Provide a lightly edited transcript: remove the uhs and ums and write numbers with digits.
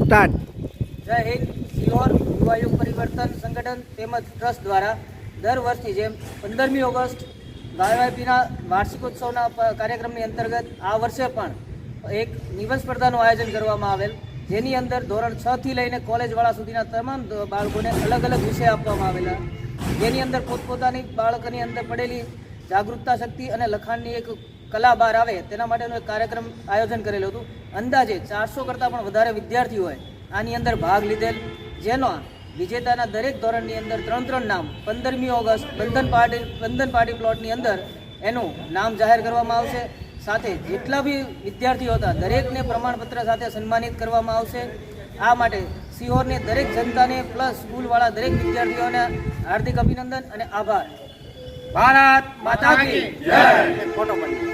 Start. જય હિન્દ. સિહોર યુવા યુગ પરિવર્તન સંગઠન તેમજ ટ્રસ્ટ દ્વારા દર વર્ષની જેમ 15મી ઓગસ્ટ ગાયવાયપીના વાર્ષિકોત્સવના કાર્યક્રમની અંતર્ગત આ વર્ષે પણ એક નિબંધ સ્પર્ધાનું આયોજન કરવામાં આવેલ, જેની અંદર ધોરણ 6 થી લઈને કોલેજવાળા સુધીના તમામ બાળકોને અલગ અલગ વિષય આપવામાં આવેલા, જેની અંદર પોતપોતાની બાળકોની અંદર પડેલી જાગૃતતા શક્તિ અને લખાણની એક કલા બહાર આવે તેના માટેનું એક કાર્યક્રમ આયોજન કરેલું હતું. અંદાજે 400 કરતાં પણ વધારે વિદ્યાર્થીઓએ આની અંદર ભાગ લીધેલ, જેનો વિજેતાના દરેક ધોરણની અંદર 3 નામ 15મી ઓગસ્ટ બંધન પાર્ટી પ્લોટની અંદર એનું નામ જાહેર કરવામાં આવશે. સાથે જેટલા બી વિદ્યાર્થીઓ હતા દરેકને પ્રમાણપત્ર સાથે સન્માનિત કરવામાં આવશે. આ માટે સિહોરની દરેક જનતાને પ્લસ સ્કૂલવાળા દરેક વિદ્યાર્થીઓને હાર્દિક અભિનંદન અને આભાર. ભારત માતા કી જય. ફોટો પાડી.